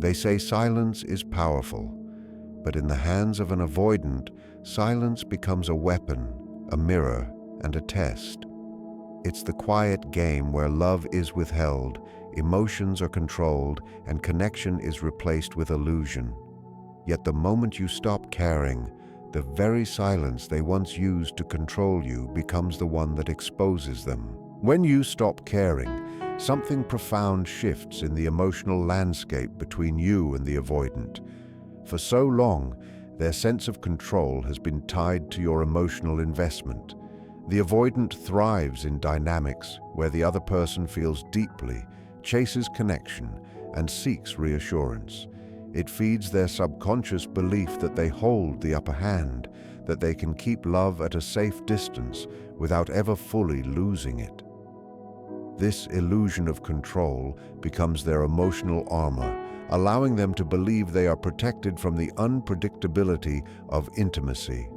They say silence is powerful, but in the hands of an avoidant, silence becomes a weapon, a mirror, and a test. It's the quiet game where love is withheld, emotions are controlled, and connection is replaced with illusion. Yet the moment you stop caring, the very silence they once used to control you becomes the one that exposes them. When you stop caring, something profound shifts in the emotional landscape between you and the avoidant. For so long, their sense of control has been tied to your emotional investment. The avoidant thrives in dynamics where the other person feels deeply, chases connection, and seeks reassurance. It feeds their subconscious belief that they hold the upper hand, that they can keep love at a safe distance without ever fully losing it. This illusion of control becomes their emotional armor, allowing them to believe they are protected from the unpredictability of intimacy.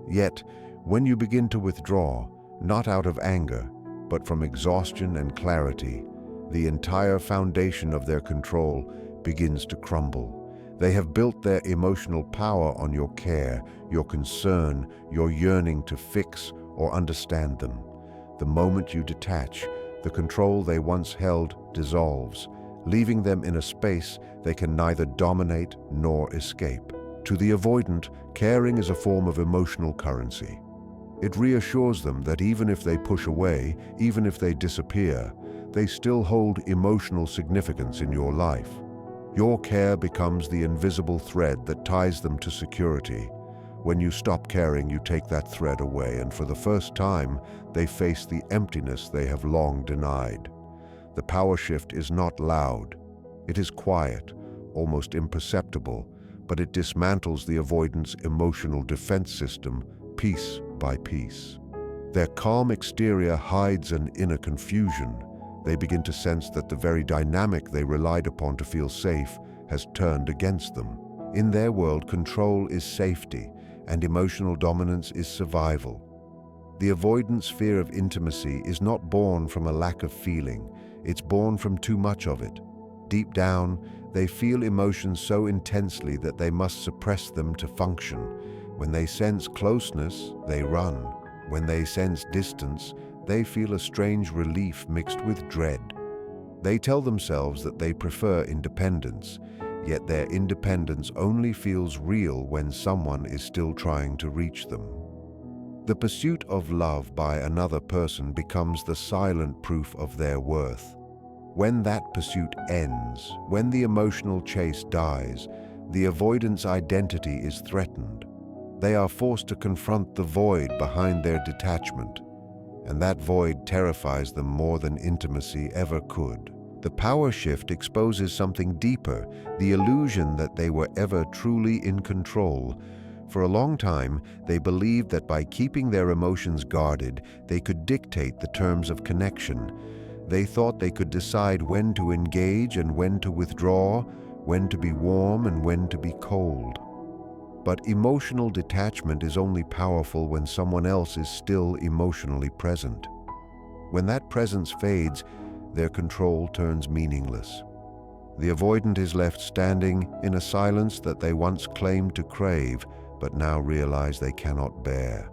Yet, when you begin to withdraw, not out of anger, but from exhaustion and clarity, the entire foundation of their control begins to crumble. They have built their emotional power on your care, your concern, your yearning to fix or understand them. The moment you detach, the control they once held dissolves, leaving them in a space they can neither dominate nor escape. To the avoidant, caring is a form of emotional currency. It reassures them that even if they push away, even if they disappear, they still hold emotional significance in your life. Your care becomes the invisible thread that ties them to security. When you stop caring, you take that thread away, and for the first time, they face the emptiness they have long denied. The power shift is not loud. It is quiet, almost imperceptible, but it dismantles the avoidant's emotional defense system piece by piece. Their calm exterior hides an inner confusion. They begin to sense that the very dynamic they relied upon to feel safe has turned against them. In their world, control is safety, and emotional dominance is survival. The avoidant's fear of intimacy is not born from a lack of feeling, it's born from too much of it. Deep down, they feel emotions so intensely that they must suppress them to function. When they sense closeness, they run. When they sense distance, they feel a strange relief mixed with dread. They tell themselves that they prefer independence, yet their independence only feels real when someone is still trying to reach them. The pursuit of love by another person becomes the silent proof of their worth. When that pursuit ends, when the emotional chase dies, the avoidant's identity is threatened. They are forced to confront the void behind their detachment, and that void terrifies them more than intimacy ever could. The power shift exposes something deeper, the illusion that they were ever truly in control. For a long time, they believed that by keeping their emotions guarded, they could dictate the terms of connection. They thought they could decide when to engage and when to withdraw, when to be warm and when to be cold. But emotional detachment is only powerful when someone else is still emotionally present. When that presence fades, their control turns meaningless. The avoidant is left standing in a silence that they once claimed to crave, but now realize they cannot bear.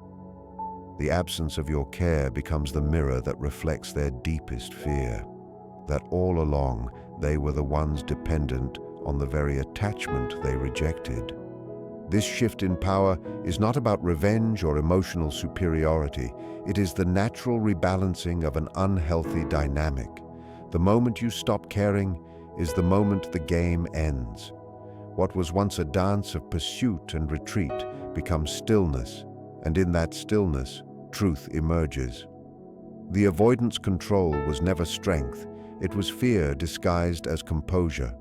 The absence of your care becomes the mirror that reflects their deepest fear, that all along they were the ones dependent on the very attachment they rejected. This shift in power is not about revenge or emotional superiority. It is the natural rebalancing of an unhealthy dynamic. The moment you stop caring is the moment the game ends. What was once a dance of pursuit and retreat becomes stillness, and in that stillness, truth emerges. The avoidance control was never strength. It was fear disguised as composure.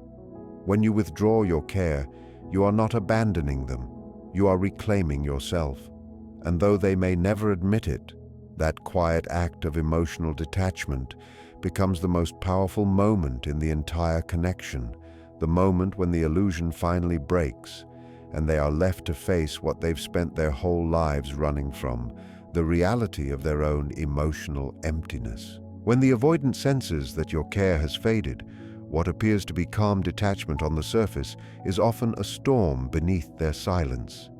When you withdraw your care, you are not abandoning them, you are reclaiming yourself. And though they may never admit it, that quiet act of emotional detachment becomes the most powerful moment in the entire connection, the moment when the illusion finally breaks, and they are left to face what they've spent their whole lives running from, the reality of their own emotional emptiness. When the avoidant senses that your care has faded, What appears to be calm detachment on the surface is often a storm beneath their silence.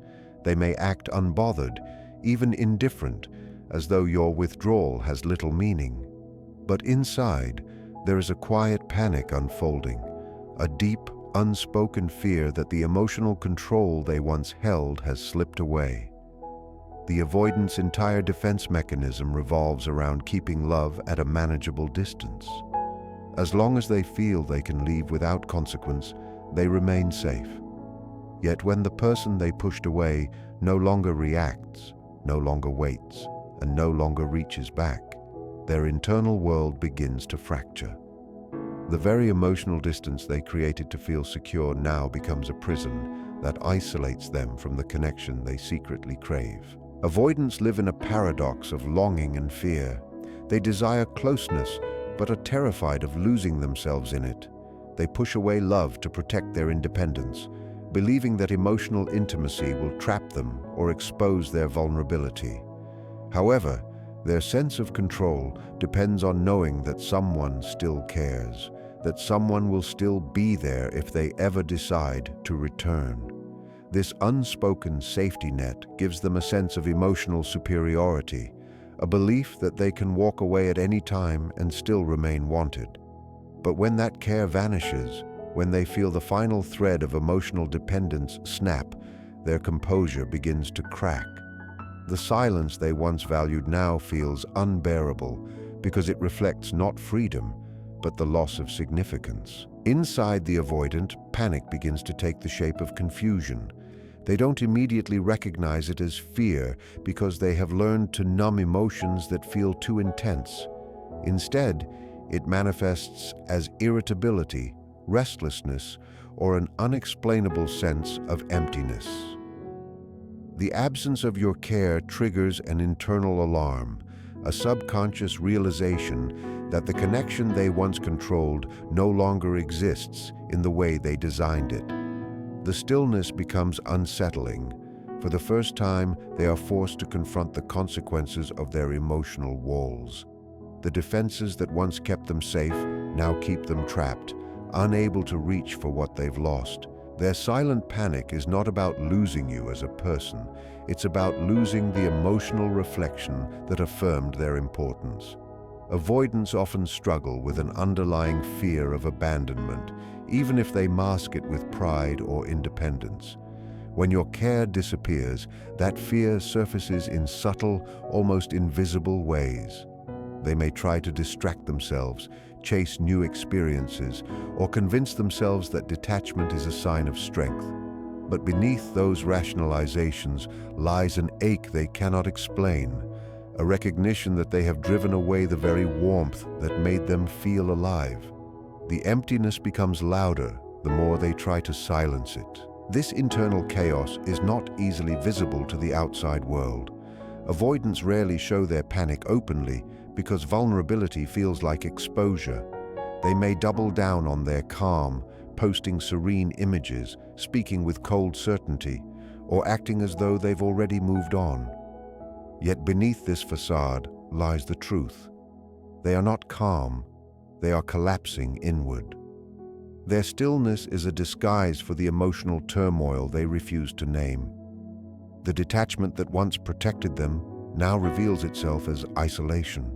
They may act unbothered, even indifferent, as though your withdrawal has little meaning. But inside, there is a quiet panic unfolding, a deep, unspoken fear that the emotional control they once held has slipped away. The avoidant's entire defense mechanism revolves around keeping love at a manageable distance. As long as they feel they can leave without consequence, they remain safe. Yet when the person they pushed away no longer reacts, no longer waits, and no longer reaches back, their internal world begins to fracture. The very emotional distance they created to feel secure now becomes a prison that isolates them from the connection they secretly crave. Avoidants live in a paradox of longing and fear. They desire closeness, but are terrified of losing themselves in it. They push away love to protect their independence, believing that emotional intimacy will trap them or expose their vulnerability. However, their sense of control depends on knowing that someone still cares, that someone will still be there if they ever decide to return. This unspoken safety net gives them a sense of emotional superiority, a belief that they can walk away at any time and still remain wanted. But when that care vanishes, when they feel the final thread of emotional dependence snap, their composure begins to crack. The silence they once valued now feels unbearable because it reflects not freedom, but the loss of significance. Inside the avoidant, panic begins to take the shape of confusion. They don't immediately recognize it as fear because they have learned to numb emotions that feel too intense. Instead, it manifests as irritability, restlessness, or an unexplainable sense of emptiness. The absence of your care triggers an internal alarm, a subconscious realization that the connection they once controlled no longer exists in the way they designed it. The stillness becomes unsettling. For the first time, they are forced to confront the consequences of their emotional walls. The defenses that once kept them safe now keep them trapped, unable to reach for what they've lost. Their silent panic is not about losing you as a person. It's about losing the emotional reflection that affirmed their importance. Avoidants often struggle with an underlying fear of abandonment, even if they mask it with pride or independence. When your care disappears, that fear surfaces in subtle, almost invisible ways. They may try to distract themselves, chase new experiences, or convince themselves that detachment is a sign of strength. But beneath those rationalizations lies an ache they cannot explain, a recognition that they have driven away the very warmth that made them feel alive. The emptiness becomes louder the more they try to silence it. This internal chaos is not easily visible to the outside world. Avoidants rarely show their panic openly because vulnerability feels like exposure. They may double down on their calm, posting serene images, speaking with cold certainty, or acting as though they've already moved on. Yet beneath this facade lies the truth. They are not calm, they are collapsing inward. Their stillness is a disguise for the emotional turmoil they refuse to name. The detachment that once protected them now reveals itself as isolation.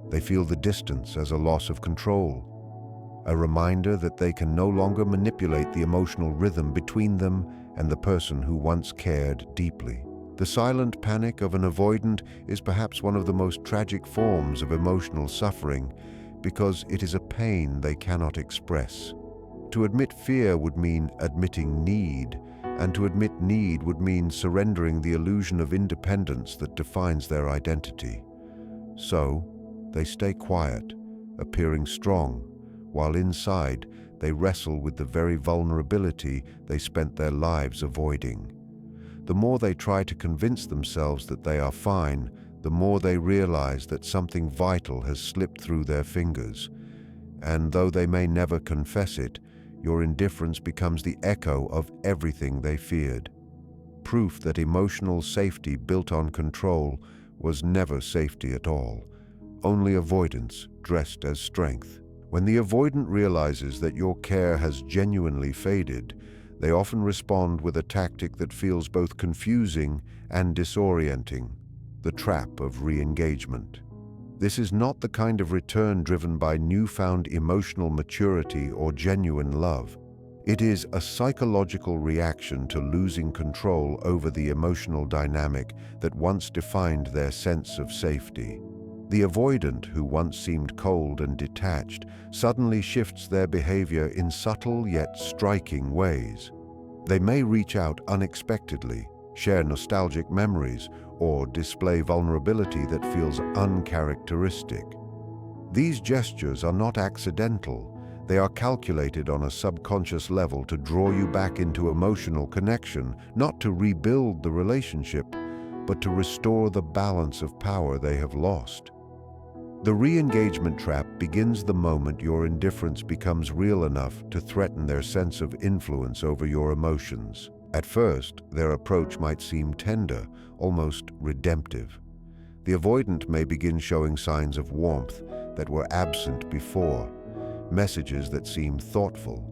They feel the distance as a loss of control, a reminder that they can no longer manipulate the emotional rhythm between them and the person who once cared deeply. The silent panic of an avoidant is perhaps one of the most tragic forms of emotional suffering because it is a pain they cannot express. To admit fear would mean admitting need, and to admit need would mean surrendering the illusion of independence that defines their identity. So, they stay quiet, appearing strong, while inside they wrestle with the very vulnerability they spent their lives avoiding. The more they try to convince themselves that they are fine, the more they realize that something vital has slipped through their fingers. And though they may never confess it, your indifference becomes the echo of everything they feared. Proof that emotional safety built on control was never safety at all, only avoidance dressed as strength. When the avoidant realizes that your care has genuinely faded, they often respond with a tactic that feels both confusing and disorienting: the trap of re-engagement. This is not the kind of return driven by newfound emotional maturity or genuine love. It is a psychological reaction to losing control over the emotional dynamic that once defined their sense of safety. The avoidant, who once seemed cold and detached, suddenly shifts their behavior in subtle yet striking ways. They may reach out unexpectedly, share nostalgic memories, or display vulnerability that feels uncharacteristic. These gestures are not accidental. They are calculated on a subconscious level to draw you back into emotional connection, not to rebuild the relationship, but to restore the balance of power they have lost. The re-engagement trap begins the moment your indifference becomes real enough to threaten their sense of influence over your emotions. At first, their approach might seem tender, almost redemptive. The avoidant may begin showing signs of warmth that were absent before, messages that seem thoughtful,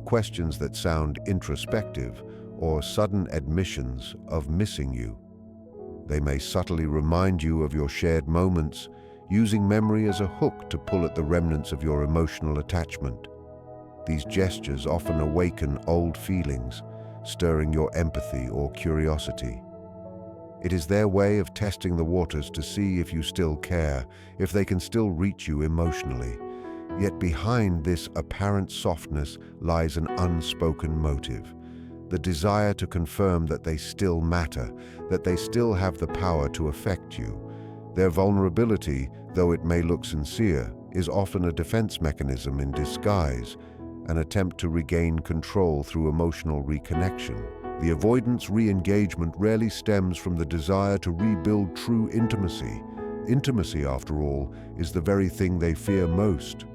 questions that sound introspective, or sudden admissions of missing you. They may subtly remind you of your shared moments, using memory as a hook to pull at the remnants of your emotional attachment. These gestures often awaken old feelings, stirring your empathy or curiosity. It is their way of testing the waters to see if you still care, if they can still reach you emotionally. Yet behind this apparent softness lies an unspoken motive: the desire to confirm that they still matter, that they still have the power to affect you. Their vulnerability, though it may look sincere, is often a defense mechanism in disguise, an attempt to regain control through emotional reconnection. The avoidance re-engagement rarely stems from the desire to rebuild true intimacy. Intimacy, after all, is the very thing they fear most.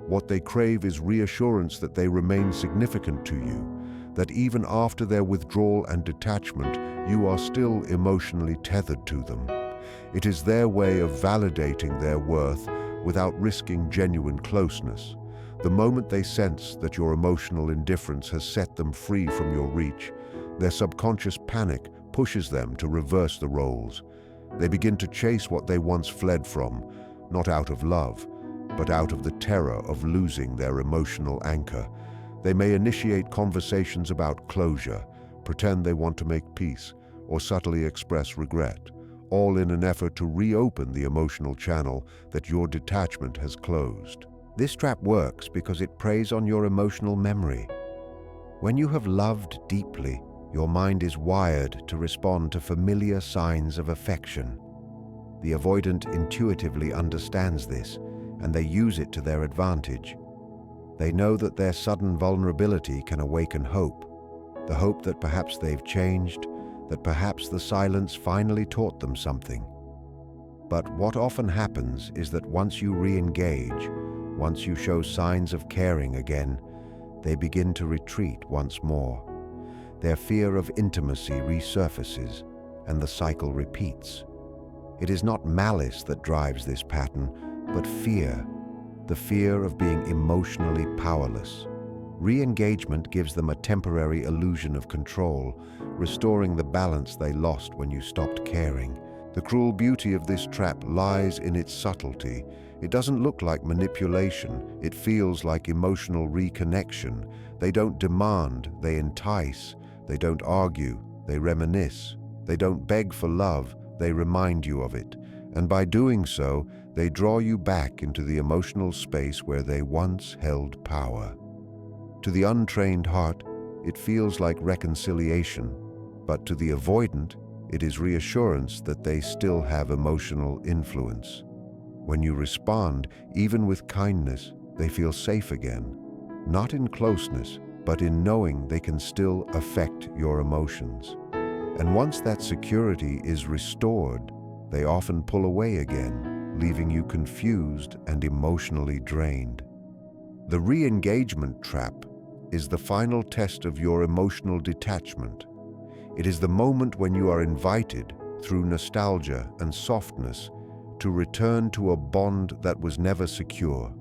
What they crave is reassurance that they remain significant to you, that even after their withdrawal and detachment, you are still emotionally tethered to them. It is their way of validating their worth without risking genuine closeness. The moment they sense that your emotional indifference has set them free from your reach, their subconscious panic pushes them to reverse the roles. They begin to chase what they once fled from, not out of love, but out of the terror of losing their emotional anchor. They may initiate conversations about closure, pretend they want to make peace, or subtly express regret, all in an effort to reopen the emotional channel that your detachment has closed. This trap works because it preys on your emotional memory. When you have loved deeply, your mind is wired to respond to familiar signs of affection. The avoidant intuitively understands this, and they use it to their advantage. They know that their sudden vulnerability can awaken hope, the hope that perhaps they've changed, that perhaps the silence finally taught them something. But what often happens is that once you re-engage, once you show signs of caring again, they begin to retreat once more. Their fear of intimacy resurfaces, and the cycle repeats. It is not malice that drives this pattern, but fear, the fear of being emotionally powerless. Re-engagement gives them a temporary illusion of control, restoring the balance they lost when you stopped caring. The cruel beauty of this trap lies in its subtlety. It doesn't look like manipulation, it feels like emotional reconnection. They don't demand, they entice. They don't argue, they reminisce. They don't beg for love, they remind you of it. And by doing so, they draw you back into the emotional space where they once held power. To the untrained heart, it feels like reconciliation, but to the avoidant, it is reassurance that they still have emotional influence. When you respond, even with kindness, they feel safe again, not in closeness, but in knowing they can still affect your emotions. And once that security is restored, they often pull away again, leaving you confused and emotionally drained. The re-engagement trap is the final test of your emotional detachment. It is the moment when you are invited, through nostalgia and softness, to return to a bond that was never secure.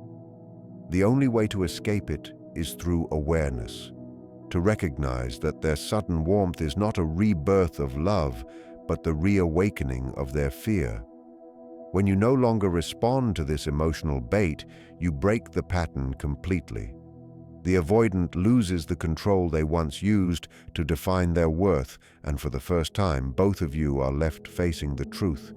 The only way to escape it is through awareness, to recognize that their sudden warmth is not a rebirth of love, but the reawakening of their fear. When you no longer respond to this emotional bait, you break the pattern completely. The avoidant loses the control they once used to define their worth, and for the first time, both of you are left facing the truth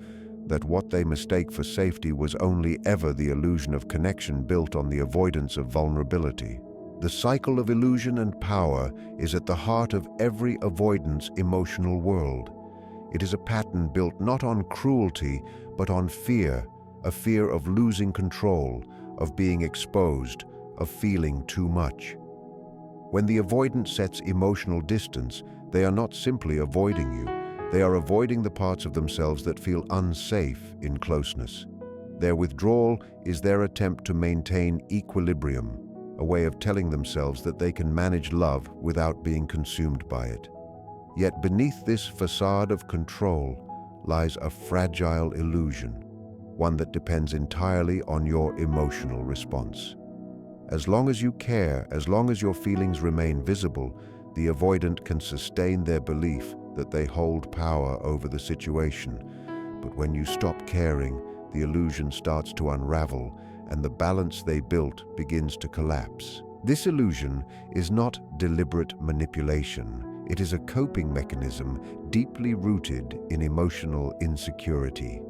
that what they mistake for safety was only ever the illusion of connection built on the avoidance of vulnerability. The cycle of illusion and power is at the heart of every avoidant's emotional world. It is a pattern built not on cruelty, but on fear, a fear of losing control, of being exposed, of feeling too much. When the avoidant sets emotional distance, they are not simply avoiding you, they are avoiding the parts of themselves that feel unsafe in closeness. Their withdrawal is their attempt to maintain equilibrium, a way of telling themselves that they can manage love without being consumed by it. Yet beneath this facade of control lies a fragile illusion, one that depends entirely on your emotional response. As long as you care, as long as your feelings remain visible, the avoidant can sustain their belief that they hold power over the situation. But when you stop caring, the illusion starts to unravel, and the balance they built begins to collapse. This illusion is not deliberate manipulation. It is a coping mechanism deeply rooted in emotional insecurity.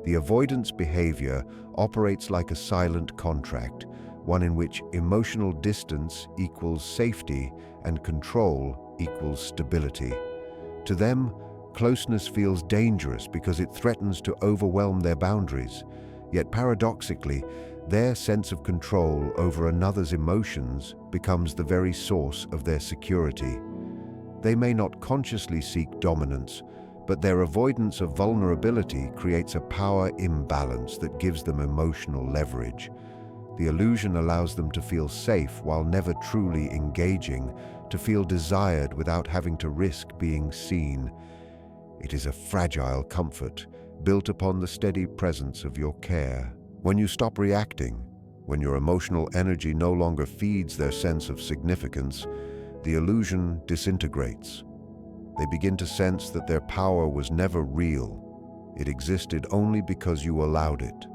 The avoidance behavior operates like a silent contract, one in which emotional distance equals safety and control equals stability. To them, closeness feels dangerous because it threatens to overwhelm their boundaries. Yet paradoxically, their sense of control over another's emotions becomes the very source of their security. They may not consciously seek dominance, but their avoidance of vulnerability creates a power imbalance that gives them emotional leverage. The illusion allows them to feel safe while never truly engaging, to feel desired without having to risk being seen. It is a fragile comfort, built upon the steady presence of your care. When you stop reacting, when your emotional energy no longer feeds their sense of significance, the illusion disintegrates. They begin to sense that their power was never real. It existed only because you allowed it.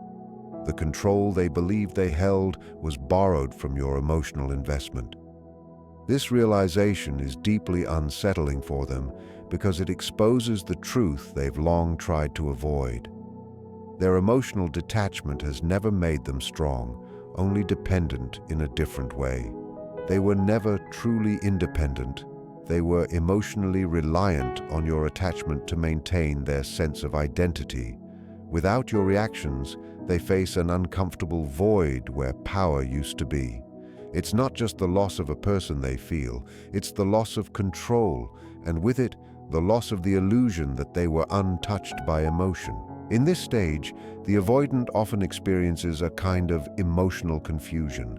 The control they believed they held was borrowed from your emotional investment. This realization is deeply unsettling for them because it exposes the truth they've long tried to avoid. Their emotional detachment has never made them strong, only dependent in a different way. They were never truly independent. They were emotionally reliant on your attachment to maintain their sense of identity. Without your reactions, they face an uncomfortable void where power used to be. It's not just the loss of a person they feel, it's the loss of control, and with it, the loss of the illusion that they were untouched by emotion. In this stage, the avoidant often experiences a kind of emotional confusion.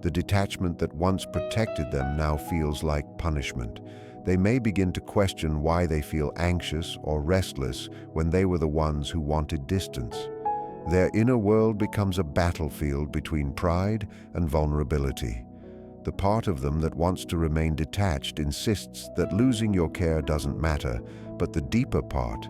The detachment that once protected them now feels like punishment. They may begin to question why they feel anxious or restless when they were the ones who wanted distance. Their inner world becomes a battlefield between pride and vulnerability. The part of them that wants to remain detached insists that losing your care doesn't matter, but the deeper part,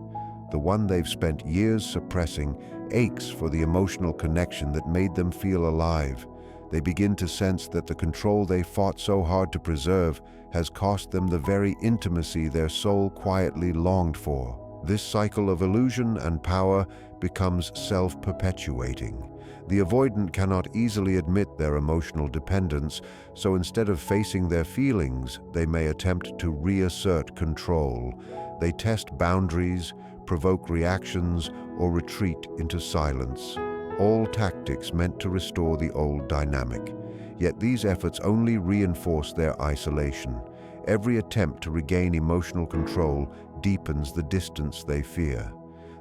the one they've spent years suppressing, aches for the emotional connection that made them feel alive. They begin to sense that the control they fought so hard to preserve has cost them the very intimacy their soul quietly longed for. This cycle of illusion and power becomes self-perpetuating. The avoidant cannot easily admit their emotional dependence, so instead of facing their feelings, they may attempt to reassert control. They test boundaries, provoke reactions, or retreat into silence. All tactics meant to restore the old dynamic. Yet these efforts only reinforce their isolation. Every attempt to regain emotional control deepens the distance they fear.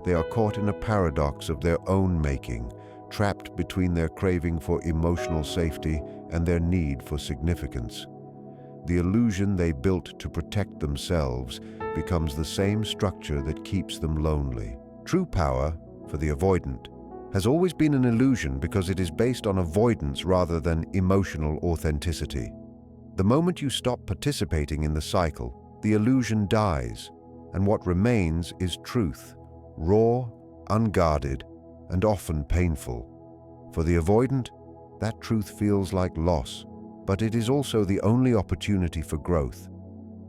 They are caught in a paradox of their own making, trapped between their craving for emotional safety and their need for significance. The illusion they built to protect themselves becomes the same structure that keeps them lonely. True power, for the avoidant, has always been an illusion because it is based on avoidance rather than emotional authenticity. The moment you stop participating in the cycle, the illusion dies, and what remains is truth, raw, unguarded, and often painful. For the avoidant, that truth feels like loss, but it is also the only opportunity for growth.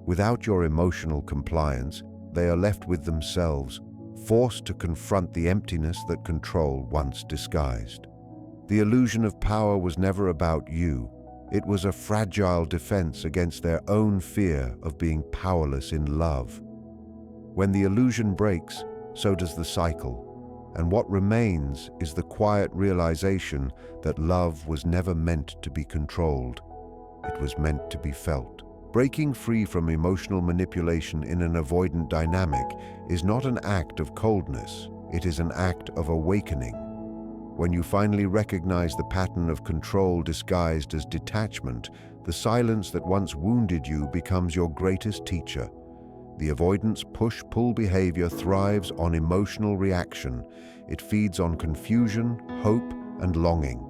Without your emotional compliance, they are left with themselves, forced to confront the emptiness that control once disguised. The illusion of power was never about you. It was a fragile defense against their own fear of being powerless in love. When the illusion breaks, so does the cycle, and what remains is the quiet realization that love was never meant to be controlled. It was meant to be felt. Breaking free from emotional manipulation in an avoidant dynamic is not an act of coldness, it is an act of awakening. When you finally recognize the pattern of control disguised as detachment, the silence that once wounded you becomes your greatest teacher. The avoidance push-pull behavior thrives on emotional reaction. It feeds on confusion, hope, and longing.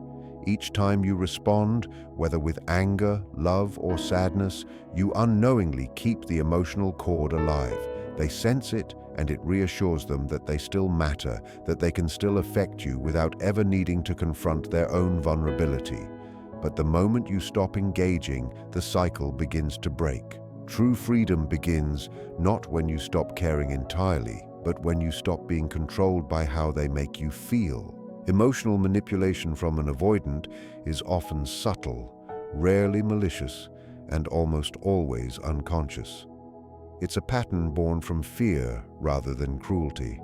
Each time you respond, whether with anger, love, or sadness, you unknowingly keep the emotional cord alive. They sense it, and it reassures them that they still matter, that they can still affect you without ever needing to confront their own vulnerability. But the moment you stop engaging, the cycle begins to break. True freedom begins not when you stop caring entirely, but when you stop being controlled by how they make you feel. Emotional manipulation from an avoidant is often subtle, rarely malicious, and almost always unconscious. It's a pattern born from fear rather than cruelty.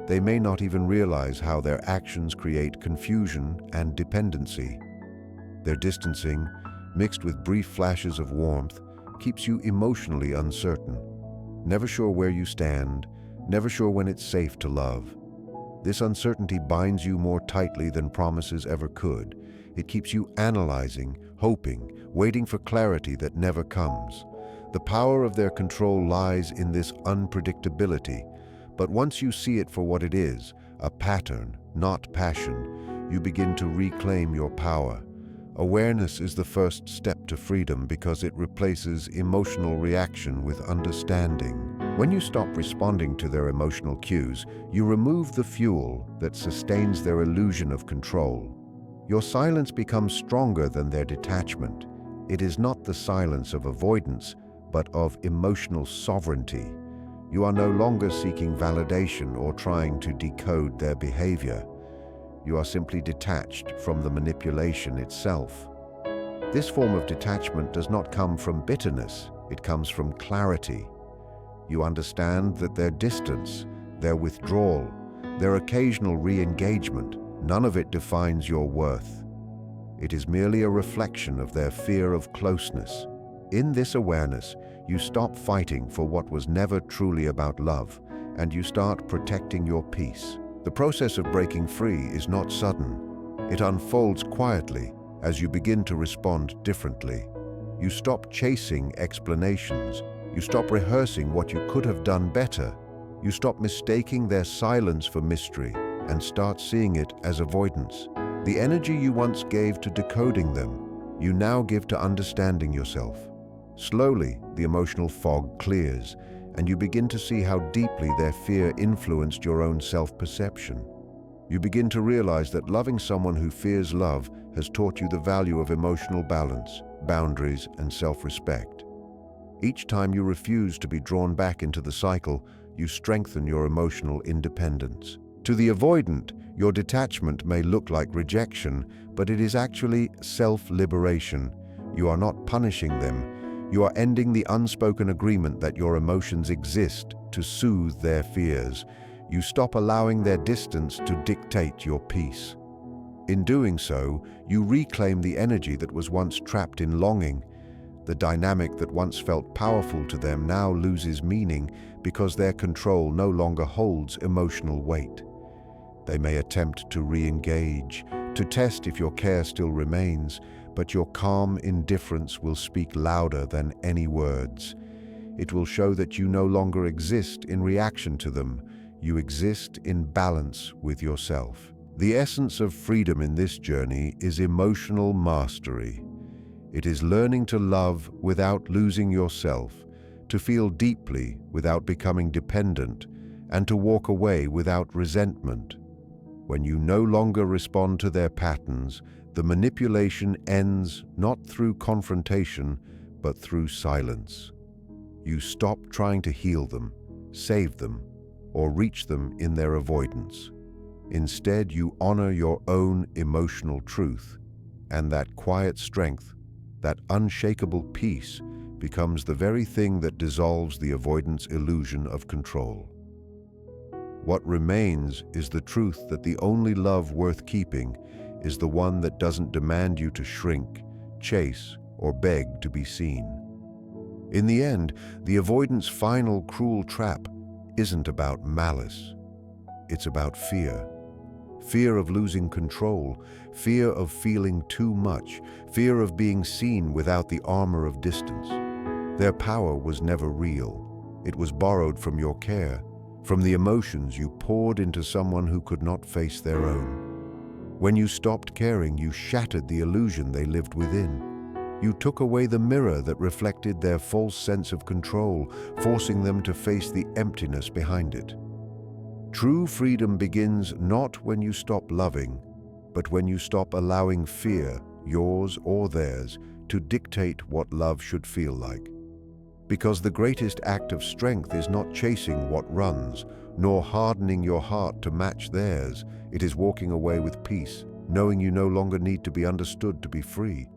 They may not even realize how their actions create confusion and dependency. Their distancing, mixed with brief flashes of warmth, keeps you emotionally uncertain, never sure where you stand, never sure when it's safe to love. This uncertainty binds you more tightly than promises ever could. It keeps you analyzing, hoping, waiting for clarity that never comes. The power of their control lies in this unpredictability, but once you see it for what it is, a pattern, not passion, you begin to reclaim your power. Awareness is the first step to freedom because it replaces emotional reaction with understanding. When you stop responding to their emotional cues, you remove the fuel that sustains their illusion of control. Your silence becomes stronger than their detachment. It is not the silence of avoidance, but of emotional sovereignty. You are no longer seeking validation or trying to decode their behavior. You are simply detached from the manipulation itself. This form of detachment does not come from bitterness, it comes from clarity. You understand that their distance, their withdrawal, their occasional re-engagement, none of it defines your worth. It is merely a reflection of their fear of closeness. In this awareness, you stop fighting for what was never truly about love, and you start protecting your peace. The process of breaking free is not sudden. It unfolds quietly as you begin to respond differently. You stop chasing explanations. You stop rehearsing what you could have done better. You stop mistaking their silence for mystery and start seeing it as avoidance. The energy you once gave to decoding them, you now give to understanding yourself. Slowly, the emotional fog clears, and you begin to see how deeply their fear influenced your own self-perception. You begin to realize that loving someone who fears love has taught you the value of emotional balance, boundaries, and self-respect. Each time you refuse to be drawn back into the cycle, you strengthen your emotional independence. To the avoidant, your detachment may look like rejection, but it is actually self-liberation. You are not punishing them. You are ending the unspoken agreement that your emotions exist to soothe their fears. You stop allowing their distance to dictate your peace. In doing so, you reclaim the energy that was once trapped in longing. The dynamic that once felt powerful to them now loses meaning because their control no longer holds emotional weight. They may attempt to re-engage, to test if your care still remains, but your calm indifference will speak louder than any words. It will show that you no longer exist in reaction to them. You exist in balance with yourself. The essence of freedom in this journey is emotional mastery. It is learning to love without losing yourself, to feel deeply without becoming dependent, and to walk away without resentment. When you no longer respond to their patterns, the manipulation ends not through confrontation, but through silence. You stop trying to heal them, save them, or reach them in their avoidance. Instead, you honor your own emotional truth, and that quiet strength, that unshakable peace, becomes the very thing that dissolves the avoidance illusion of control. What remains is the truth that the only love worth keeping is the one that doesn't demand you to shrink, chase, or beg to be seen. In the end, the avoidance final cruel trap isn't about malice. It's about fear. Fear of losing control, fear of feeling too much, fear of being seen without the armor of distance. Their power was never real. It was borrowed from your care, from the emotions you poured into someone who could not face their own. When you stopped caring, you shattered the illusion they lived within. You took away the mirror that reflected their false sense of control, forcing them to face the emptiness behind it. True freedom begins not when you stop loving, but when you stop allowing fear, yours or theirs, to dictate what love should feel like. Because the greatest act of strength is not chasing what runs, nor hardening your heart to match theirs. It is walking away with peace, knowing you no longer need to be understood to be free.